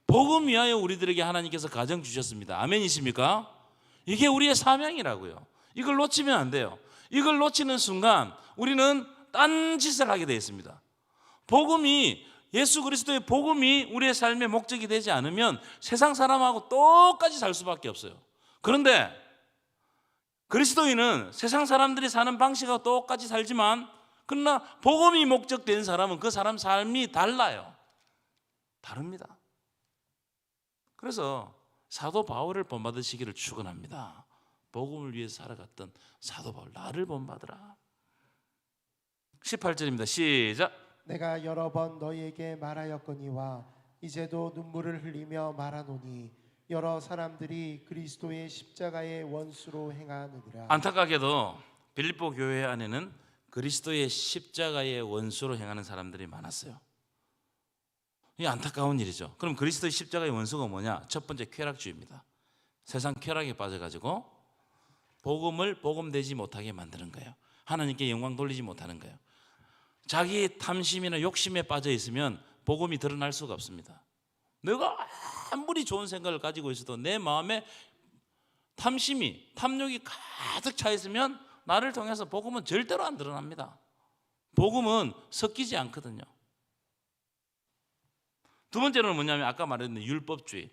복음 위하여 우리들에게 하나님께서 가정 주셨습니다. 아멘이십니까? 이게 우리의 사명이라고요. 이걸 놓치면 안 돼요. 이걸 놓치는 순간 우리는 딴 짓을 하게 되어 있습니다. 복음이, 예수 그리스도의 복음이 우리의 삶의 목적이 되지 않으면 세상 사람하고 똑같이 살 수밖에 없어요. 그런데 그리스도인은 세상 사람들이 사는 방식하고 똑같이 살지만, 그러나 복음이 목적된 사람은 그 사람 삶이 달라요. 다릅니다. 그래서 사도 바울을 본받으시기를 축원합니다. 복음을 위해서 살아갔던 사도 바울, 나를 본받으라. 18절입니다. 시작. 내가 여러 번 너희에게 말하였거니와 이제도 눈물을 흘리며 말하노니 여러 사람들이 그리스도의 십자가의 원수로 행하느니라. 안타깝게도 빌립보 교회 안에는 그리스도의 십자가의 원수로 행하는 사람들이 많았어요. 이게 안타까운 일이죠. 그럼 그리스도의 십자가의 원수가 뭐냐? 첫 번째, 쾌락주의입니다. 세상 쾌락에 빠져가지고 복음을 복음되지 못하게 만드는 거예요. 하나님께 영광 돌리지 못하는 거예요. 자기 탐심이나 욕심에 빠져 있으면 복음이 드러날 수가 없습니다. 내가 아무리 좋은 생각을 가지고 있어도 내 마음에 탐욕이 가득 차 있으면 나를 통해서 복음은 절대로 안 드러납니다. 복음은 섞이지 않거든요. 두 번째로는 뭐냐면 아까 말했던 율법주의,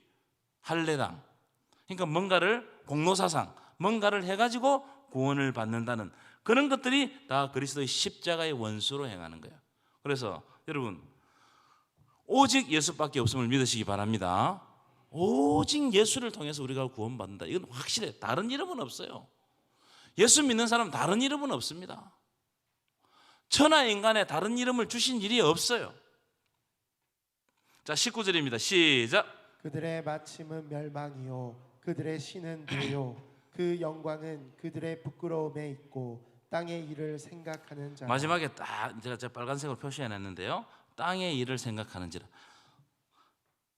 할례당. 그러니까 뭔가를 공로사상, 뭔가를 해가지고 구원을 받는다는 그런 것들이 다 그리스도의 십자가의 원수로 행하는 거예요. 그래서 여러분, 오직 예수밖에 없음을 믿으시기 바랍니다. 오직 예수를 통해서 우리가 구원받는다. 이건 확실해. 다른 이름은 없어요. 예수 믿는 사람은 다른 이름은 없습니다. 천하 인간에 다른 이름을 주신 일이 없어요. 자, 19절입니다. 시작. 그들의 마침은 멸망이요 그들의 신은 도요 그 영광은 그들의 부끄러움에 있고 땅의 일을 생각하는 자. 마지막에 딱 제가 빨간색으로 표시해놨는데요. 땅의 일을 생각하는 자라.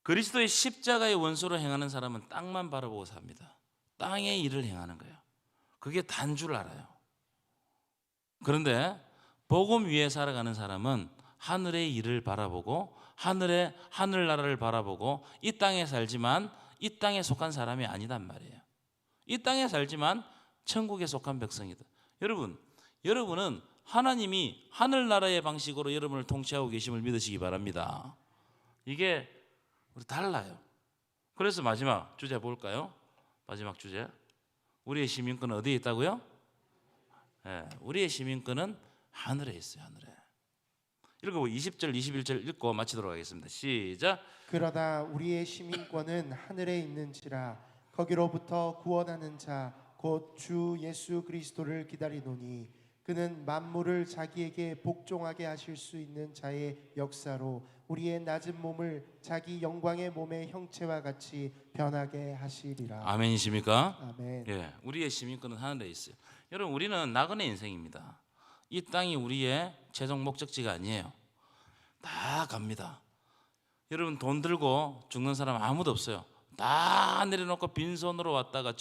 그리스도의 십자가의 원수로 행하는 사람은 땅만 바라보고 삽니다. 땅의 일을 행하는 거예요. 그게 단 줄 알아요. 그런데 복음 위에 살아가는 사람은 하늘의 일을 바라보고 하늘나라를 바라보고 이 땅에 살지만 이 땅에 속한 사람이 아니단 말이에요. 이 땅에 살지만 천국에 속한 백성이다. 여러분은 하나님이 하늘나라의 방식으로 여러분을 통치하고 계심을 믿으시기 바랍니다. 이게 우리 달라요. 그래서 마지막 주제 볼까요? 마지막 주제. 우리의 시민권은 어디에 있다고요? 네, 우리의 시민권은 하늘에 있어요. 하늘에. 읽어보 20절 21절 읽고 마치도록 하겠습니다. 시작. 그러나 우리의 시민권은 하늘에 있는지라 거기로부터 구원하는 자 곧 주 예수 그리스도를 기다리노니 그는 만물을 자기에게 복종하게 하실 수 있는 자의 역사로 우리의 낮은 몸을 자기 영광의 몸의 형체와 같이 변하게 하시리라. 아멘이십니까? 아멘. 예, 우리의 시민권은 하늘에 있어요. 여러분, 우리는 나그네 인생입니다. 이 땅이 우리의 최종 목적지가 아니에요. 다 갑니다. 여러분, 돈 들고 죽는 사람 아무도 없어요. 다 내려놓고 빈손으로 왔다가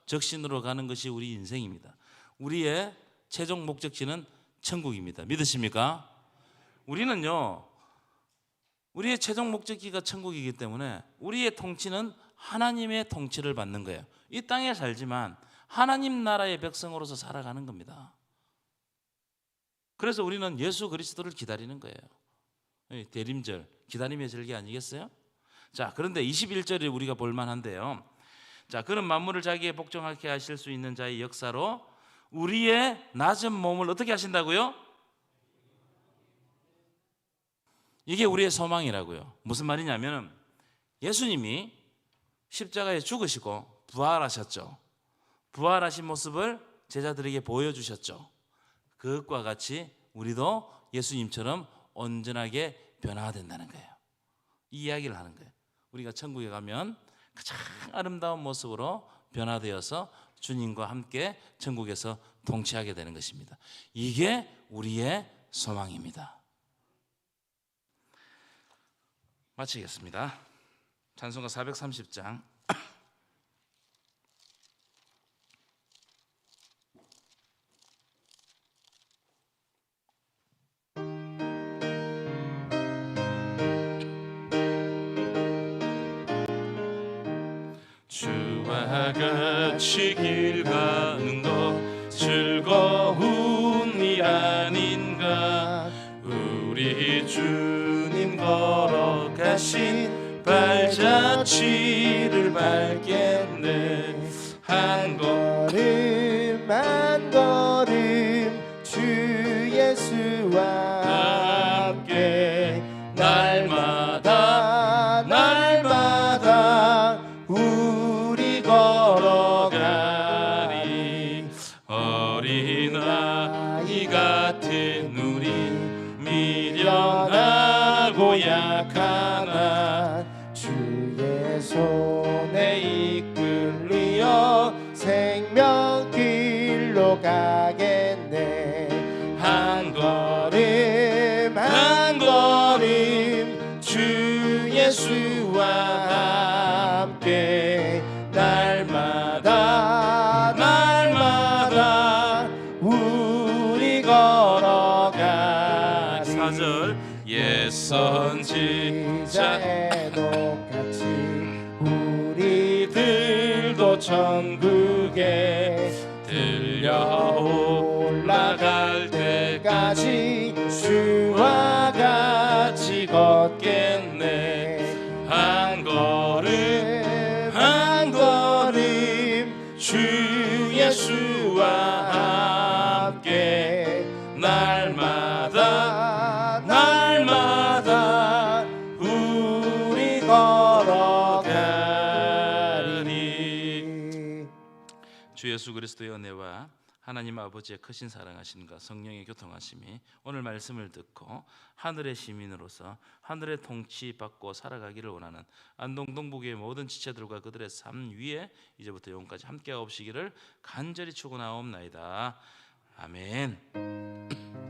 적신으로 가는 것이 우리 인생입니다. 우리의 최종 목적지는 천국입니다. 믿으십니까? 우리는요, 우리의 최종 목적지가 천국이기 때문에 우리의 통치는 하나님의 통치를 받는 거예요. 이 땅에 살지만 하나님 나라의 백성으로서 살아가는 겁니다. 그래서 우리는 예수 그리스도를 기다리는 거예요. 대림절, 기다림의 절기 아니겠어요? 자, 그런데 21절에 우리가 볼만한데요. 자, 그는 만물을 자기의 복종하게 하실 수 있는 자의 역사로 우리의 낮은 몸을 어떻게 하신다고요? 이게 우리의 소망이라고요. 무슨 말이냐면 예수님이 십자가에 죽으시고 부활하셨죠. 부활하신 모습을 제자들에게 보여주셨죠. 그것과 같이 우리도 예수님처럼 온전하게 변화가 된다는 거예요. 이 이야기를 하는 거예요. 우리가 천국에 가면 가장 아름다운 모습으로 변화되어서 주님과 함께 천국에서 통치하게 되는 것입니다. 이게 우리의 소망입니다. 마치겠습니다. 찬송가 430장. 주와 같이 길 가는 것 즐거운 일 아닌가. 우리 주님 걸어가신 발자취를 밟겠네. 한 걸음 한 걸음 주 예수와 함께 날마다 우리 걸어가리. 어린아이 같은 우리 미련하고 약하나 주의 손에 이끌리어 생명길로 가겠네. 한 걸음 주 예수와 함께 날마다 우리 걸어가리. 4절 옛 선지자 똑같이 우리들도 천국에 들려 올라갈 때까지 주와 같이 걷겠네. 한 걸음 주 예수와 함께 날마다 우리 걸어가리. 주 주 예수 그리스도의 은혜와 하나님 아버지의 크신 사랑하심과 성령의 교통하심이 오늘 말씀을 듣고 하늘의 시민으로서 하늘의 통치 받고 살아가기를 원하는 안동 동북의 모든 지체들과 그들의 삶 위에 이제부터 영원까지 함께 하옵시기를 간절히 축원하옵나이다. 아멘.